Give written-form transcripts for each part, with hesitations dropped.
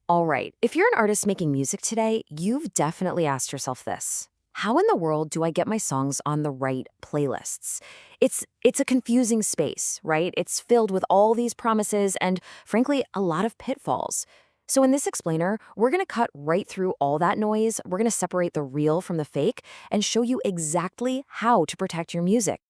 All right, if you're an artist making music today, you've definitely asked yourself this. How in the world do I get my songs on the right playlists? It's a confusing space, right? It's filled with all these promises and, frankly, a lot of pitfalls. So in this explainer, we're going to cut right through all that noise. We're going to separate the real from the fake and show you exactly how to protect your music.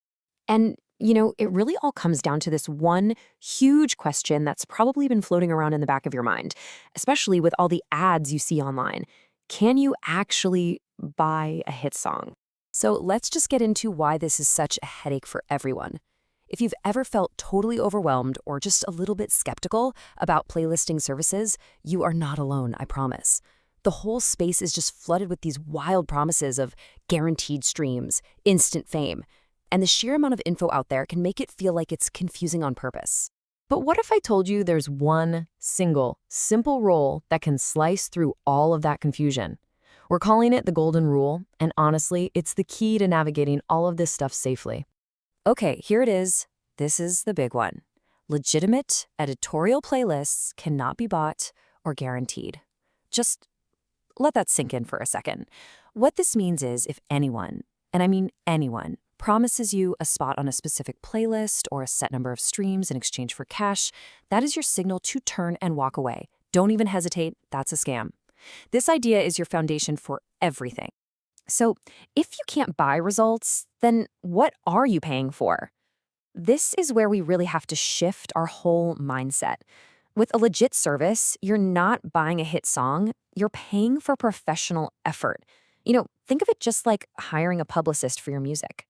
And, it really all comes down to this one huge question that's probably been floating around in the back of your mind, especially with all the ads you see online. Can you actually buy a hit song? So let's just get into why this is such a headache for everyone. If you've ever felt totally overwhelmed or just a little bit skeptical about playlisting services, you are not alone, I promise. The whole space is just flooded with these wild promises of guaranteed streams, instant fame, and the sheer amount of info out there can make it feel like it's confusing on purpose. But what if I told you there's one single, simple rule that can slice through all of that confusion? We're calling it the golden rule, and honestly, it's the key to navigating all of this stuff safely. Okay, here it is. This is the big one. Legitimate editorial playlists cannot be bought or guaranteed. Just let that sink in for a second. What this means is if anyone, and I mean anyone, promises you a spot on a specific playlist or a set number of streams in exchange for cash, that is your signal to turn and walk away. Don't even hesitate, that's a scam. This idea is your foundation for everything. So, if you can't buy results, then what are you paying for? This is where we really have to shift our whole mindset. With a legit service, you're not buying a hit song, you're paying for professional effort. Think of it just like hiring a publicist for your music.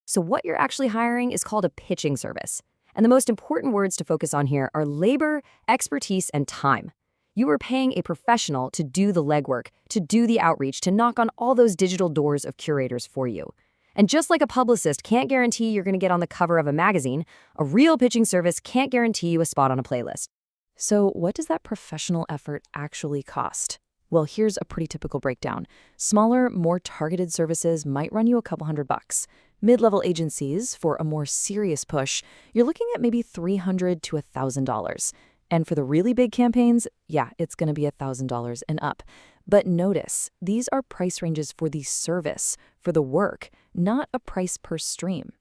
So what you're actually hiring is called a pitching service. And the most important words to focus on here are labor, expertise, and time. You are paying a professional to do the legwork, to do the outreach, to knock on all those digital doors of curators for you. And just like a publicist can't guarantee you're going to get on the cover of a magazine, a real pitching service can't guarantee you a spot on a playlist. So what does that professional effort actually cost? Well, here's a pretty typical breakdown. Smaller, more targeted services might run you a couple $100. Mid-level agencies, for a more serious push, you're looking at maybe $300 to $1,000. And for the really big campaigns, yeah, it's going to be $1,000 and up. But notice, these are price ranges for the service, for the work, not a price per stream.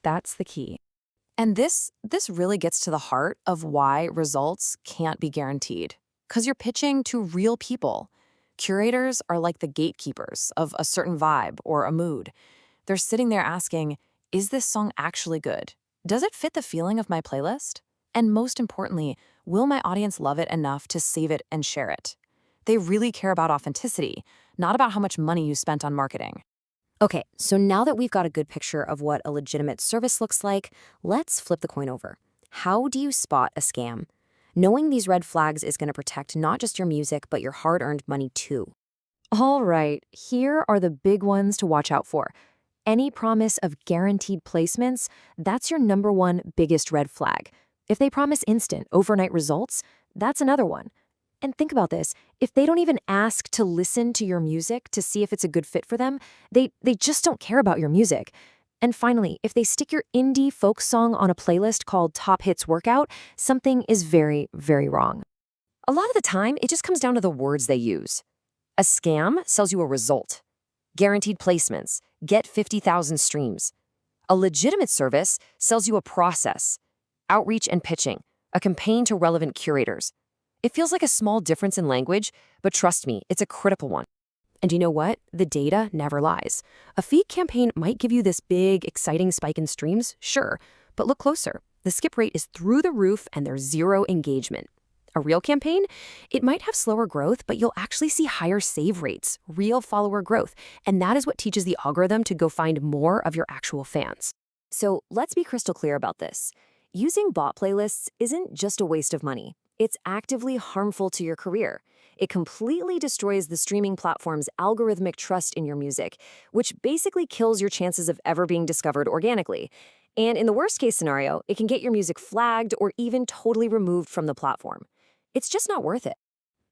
That's the key. And this really gets to the heart of why results can't be guaranteed. Because you're pitching to real people. Curators are like the gatekeepers of a certain vibe or a mood. They're sitting there asking, is this song actually good? Does it fit the feeling of my playlist? And most importantly, will my audience love it enough to save it and share it? They really care about authenticity, not about how much money you spent on marketing. Okay, so now that we've got a good picture of what a legitimate service looks like, let's flip the coin over. How do you spot a scam? Knowing these red flags is going to protect not just your music, but your hard-earned money too. All right, here are the big ones to watch out for. Any promise of guaranteed placements, that's your number one biggest red flag. If they promise instant, overnight results, that's another one. And think about this, if they don't even ask to listen to your music to see if it's a good fit for them, they just don't care about your music. And finally, if they stick your indie folk song on a playlist called Top Hits Workout, something is very, very wrong. A lot of the time, it just comes down to the words they use. A scam sells you a result. Guaranteed placements, get 50,000 streams. A legitimate service sells you a process. Outreach and pitching, a campaign to relevant curators. It feels like a small difference in language, but trust me, it's a critical one. And you know what? The data never lies. A feed campaign might give you this big, exciting spike in streams, sure, but look closer. The skip rate is through the roof and there's zero engagement. A real campaign? It might have slower growth, but you'll actually see higher save rates, real follower growth, and that is what teaches the algorithm to go find more of your actual fans. So let's be crystal clear about this. Using bot playlists isn't just a waste of money. It's actively harmful to your career. It completely destroys the streaming platform's algorithmic trust in your music, which basically kills your chances of ever being discovered organically. And in the worst case scenario, it can get your music flagged or even totally removed from the platform. It's just not worth it.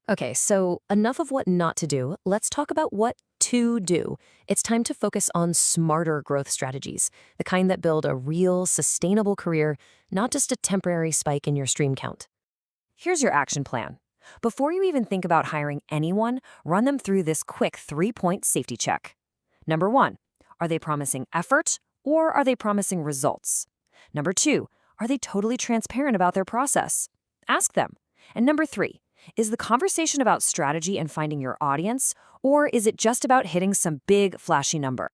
Okay, so enough of what not to do. Let's talk about what to do. It's time to focus on smarter growth strategies, the kind that build a real, sustainable career, not just a temporary spike in your stream count. Here's your action plan. Before you even think about hiring anyone, run them through this quick 3-point safety check. Number 1, are they promising effort or are they promising results? Number 2, are they totally transparent about their process? Ask them. And number 3, is the conversation about strategy and finding your audience, or is it just about hitting some big, flashy number?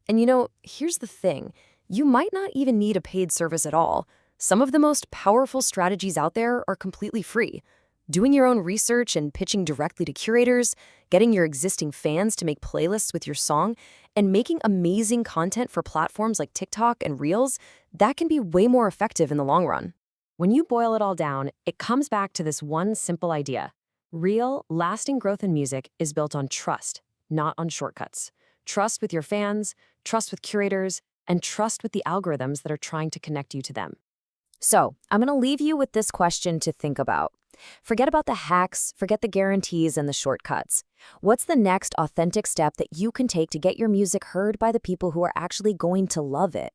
And here's the thing. You might not even need a paid service at all. Some of the most powerful strategies out there are completely free. Doing your own research and pitching directly to curators, getting your existing fans to make playlists with your song, and making amazing content for platforms like TikTok and Reels, that can be way more effective in the long run. When you boil it all down, it comes back to this one simple idea. Real, lasting growth in music is built on trust, not on shortcuts. Trust with your fans, trust with curators, and trust with the algorithms that are trying to connect you to them. So, I'm going to leave you with this question to think about. Forget about the hacks, forget the guarantees and the shortcuts. What's the next authentic step that you can take to get your music heard by the people who are actually going to love it?